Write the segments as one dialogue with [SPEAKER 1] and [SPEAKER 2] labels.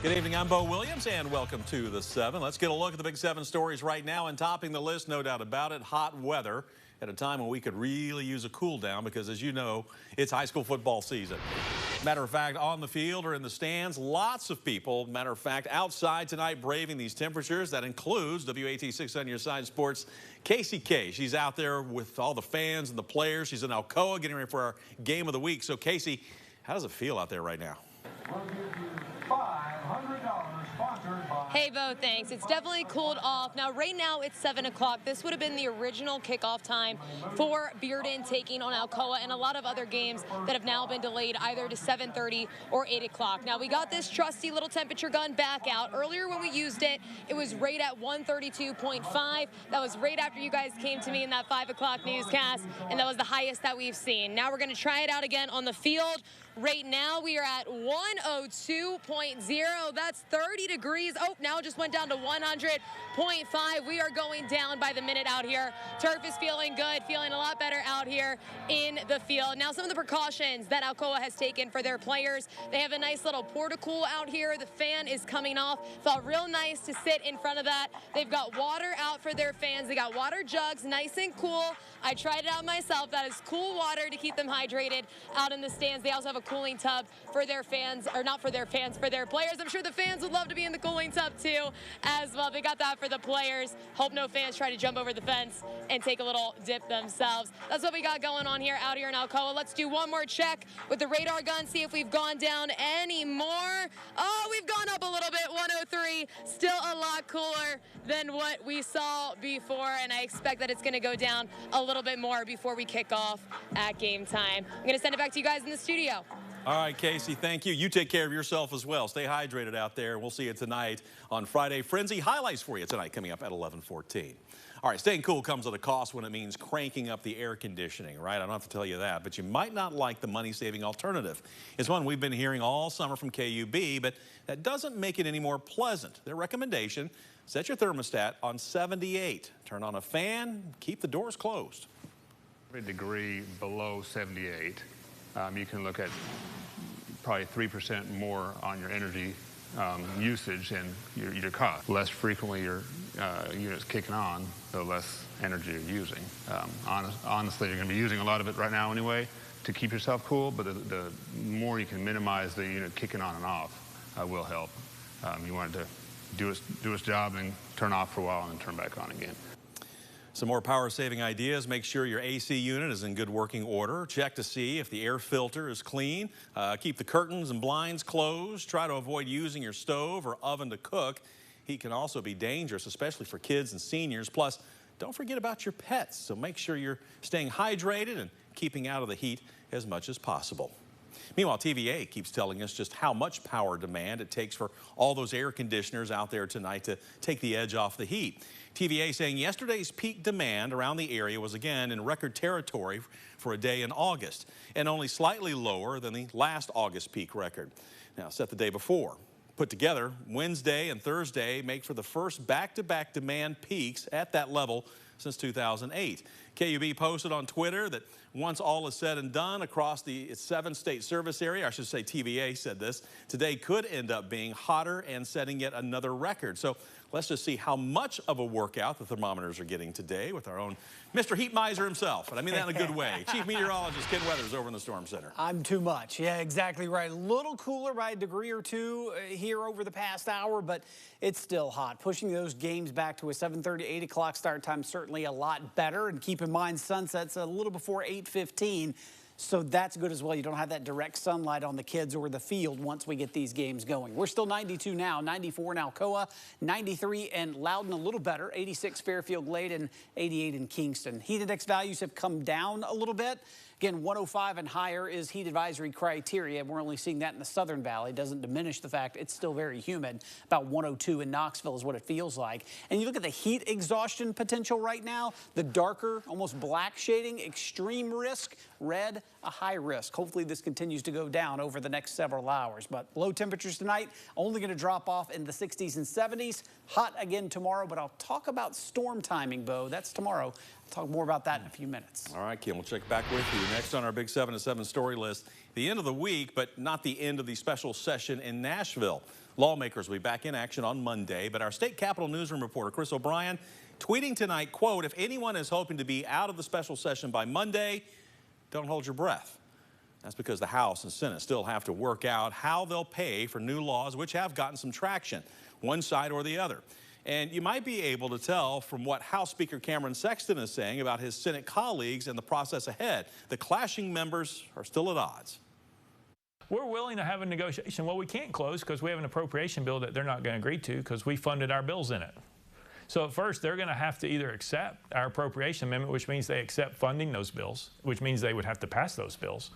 [SPEAKER 1] Good evening, I'm Bo Williams, and welcome to the 7. Let's get a look at the big 7 stories right now, and topping the list, no doubt about it, hot weather at a time when we could really use a cool down because, as you know, it's high school football season. Matter of fact, on the field or in the stands, lots of people, matter of fact, outside tonight braving these temperatures. That includes WAT6 on your side sports, Casey K. She's out there with all the fans and the players. She's in Alcoa getting ready for our game of the week. So, Casey, how does it feel out there right now?
[SPEAKER 2] We'll give you $500 sponsored by...
[SPEAKER 3] Hey, Bo, thanks. It's definitely cooled off. Now, right now, it's 7 o'clock. This would have been the original kickoff time for Bearden taking on Alcoa and a lot of other games that have now been delayed either to 7:30 or 8 o'clock. Now, we got this trusty little temperature gun back out. Earlier when we used it, it was right at 132.5. That was right after you guys came to me in that 5 o'clock newscast, and that was the highest that we've seen. Now we're going to try it out again on the field. Right now, we are at 102.0. That's 30 degrees. Oh, now it just went down to 100.5. We are going down by the minute out here. Turf is feeling good, feeling a lot better out here in the field. Now, some of the precautions that Alcoa has taken for their players. They have a nice little porta-cool out here. The fan is coming off. Felt real nice to sit in front of that. They've got water out for their fans. They got water jugs, nice and cool. I tried it out myself. That is cool water to keep them hydrated out in the stands. They also have a cooling tub for their fans, or not for their fans, for their players. I'm sure the fans would love to be in the cooling tub too as well. They got that for the players. Hope no fans try to jump over the fence and take a little dip themselves. That's what we got going on here out here in Alcoa. Let's do one more check with the radar gun, see if we've gone down any more. Oh, we've gone up a little bit, 103. Still a lot cooler than what we saw before, and I expect that it's going to go down a little bit more before we kick off at game time. I'm going to send it back to you guys in the studio.
[SPEAKER 1] All right, Casey, thank you. You take care of yourself as well. Stay hydrated out there. We'll see you tonight on Friday Frenzy. Highlights for you tonight coming up at 11:14. All right, staying cool comes at a cost when it means cranking up the air conditioning, right? I don't have to tell you that, but you might not like the money-saving alternative. It's one we've been hearing all summer from KUB, but that doesn't make it any more pleasant. Their recommendation, set your thermostat on 78. Turn on a fan, keep the doors closed.
[SPEAKER 4] Every degree below 78, you can look at probably 3% more on your energy usage and your cost. Less frequently your unit's kicking on, the less energy you're using. Honestly, you're going to be using a lot of it right now anyway to keep yourself cool, but the more you can minimize the unit kicking on and off will help. You want it to do its job and turn off for a while and then turn back on again.
[SPEAKER 1] Some more power-saving ideas. Make sure your AC unit is in good working order. Check to see if the air filter is clean. Keep the curtains and blinds closed. Try to avoid using your stove or oven to cook. Heat can also be dangerous, especially for kids and seniors. Plus, don't forget about your pets. So make sure you're staying hydrated and keeping out of the heat as much as possible. Meanwhile, TVA keeps telling us just how much power demand it takes for all those air conditioners out there tonight to take the edge off the heat. TVA saying yesterday's peak demand around the area was again in record territory for a day in August and only slightly lower than the last August peak record. Now, set the day before. Put together, Wednesday and Thursday make for the first back-to-back demand peaks at that level since 2008. KUB posted on Twitter that once all is said and done across its 7-state service area, I should say TVA said this, today could end up being hotter and setting yet another record. So let's just see how much of a workout the thermometers are getting today with our own Mr. Heat Miser himself, and I mean that in a good way. Chief Meteorologist Ken Weathers over in the Storm Center.
[SPEAKER 5] I'm too much. Yeah, exactly right. A little cooler by a degree or two here over the past hour, but it's still hot. Pushing those games back to a 7:30, 8 o'clock start time certainly a lot better. And keep in mind, sunset's a little before 8:15. So that's good as well. You don't have that direct sunlight on the kids or the field once we get these games going. We're still 92 now, 94 in Alcoa, 93 in Loudon, a little better, 86 Fairfield Glade, and 88 in Kingston. Heat index values have come down a little bit. Again, 105 and higher is heat advisory criteria. We're only seeing that in the Southern Valley. Doesn't diminish the fact it's still very humid. About 102 in Knoxville is what it feels like. And you look at the heat exhaustion potential right now, the darker, almost black shading, extreme risk, red, a high risk. Hopefully this continues to go down over the next several hours. But low temperatures tonight, only going to drop off in the 60s and 70s. Hot again tomorrow, but I'll talk about storm timing, Bo. That's tomorrow Talk more about that in a few minutes.
[SPEAKER 1] All right, Kim, we'll check back with you. Next on our Big 7 to 7 story list, the end of the week, but not the end of the special session in Nashville. Lawmakers will be back in action on Monday, but our state capitol newsroom reporter, Chris O'Brien, tweeting tonight, quote, if anyone is hoping to be out of the special session by Monday, don't hold your breath. That's because the House and Senate still have to work out how they'll pay for new laws which have gotten some traction, one side or the other. And you might be able to tell from what House Speaker Cameron Sexton is saying about his Senate colleagues and the process ahead. The clashing members are still at odds.
[SPEAKER 6] We're willing to have a negotiation. Well, we can't close because we have an appropriation bill that they're not going to agree to because we funded our bills in it. So at first, they're going to have to either accept our appropriation amendment, which means they accept funding those bills, which means they would have to pass those bills,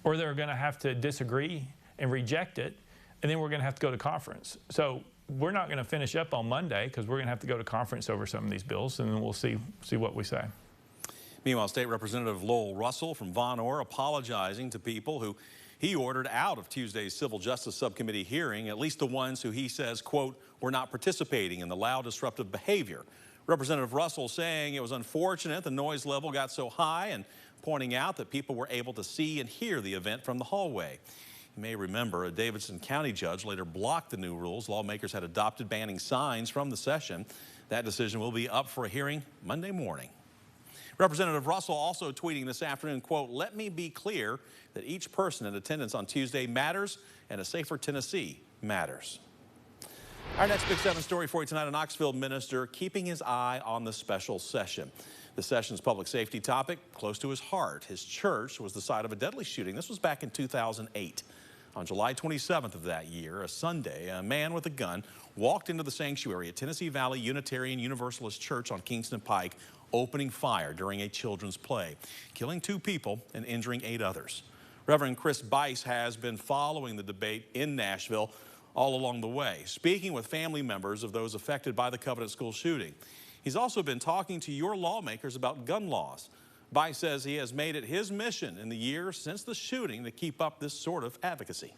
[SPEAKER 6] or they're going to have to disagree and reject it, and then we're going to have to go to conference. So we're not going to finish up on Monday because we're going to have to go to conference over some of these bills, and then we'll see what we say.
[SPEAKER 1] Meanwhile, State Representative Lowell Russell from Von Orr apologizing to people who he ordered out of Tuesday's Civil Justice Subcommittee hearing, at least the ones who he says, quote, were not participating in the loud disruptive behavior. Representative Russell saying it was unfortunate the noise level got so high and pointing out that people were able to see and hear the event from the hallway. You may remember a Davidson County judge later blocked the new rules lawmakers had adopted banning signs from the session. That decision will be up for a hearing Monday morning. Representative Russell also tweeting this afternoon, quote, let me be clear that each person in attendance on Tuesday matters and a safer Tennessee matters. Our next Big 7 story for you tonight, a Knoxville minister keeping his eye on the special session. The session's public safety topic close to his heart. His church was the site of a deadly shooting. This was back in 2008. On July 27th of that year, a Sunday, a man with a gun walked into the sanctuary at Tennessee Valley Unitarian Universalist Church on Kingston Pike, opening fire during a children's play, killing 2 people and injuring 8 others. Reverend Chris Bice has been following the debate in Nashville all along the way, speaking with family members of those affected by the Covenant School shooting. He's also been talking to your lawmakers about gun laws. Bice says he has made it his mission in the years since the shooting to keep up this sort of advocacy.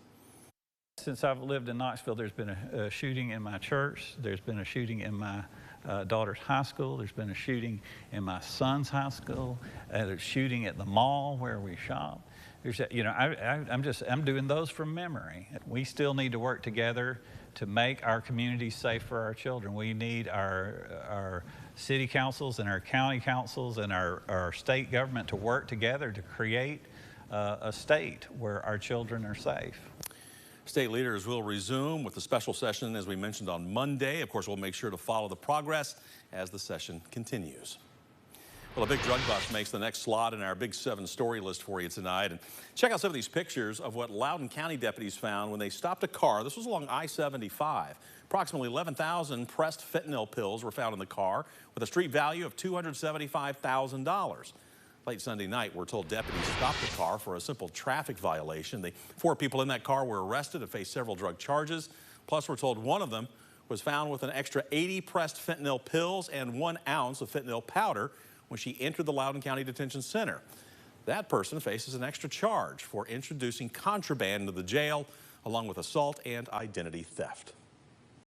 [SPEAKER 7] Since I've lived in Knoxville, there's been a shooting in my church. There's been a shooting in my daughter's high school. There's been a shooting in my son's high school. There's shooting at the mall where we shop. There's, you know, I'm doing those from memory. We still need to work together to make our communities safe for our children. We need our city councils and our county councils and our state government to work together to create a state where our children are safe.
[SPEAKER 1] State leaders will resume with the special session, as we mentioned, on Monday. Of course, we'll make sure to follow the progress as the session continues. Well, a big drug bust makes the next slot in our Big 7 story list for you tonight. And check out some of these pictures of what Loudoun County deputies found when they stopped a car. This was along I-75. Approximately 11,000 pressed fentanyl pills were found in the car with a street value of $275,000. Late Sunday night, we're told deputies stopped the car for a simple traffic violation. The 4 people in that car were arrested and faced several drug charges. Plus, we're told one of them was found with an extra 80 pressed fentanyl pills and 1 ounce of fentanyl powder when she entered the Loudoun County Detention Center. That person faces an extra charge for introducing contraband into the jail, along with assault and identity theft.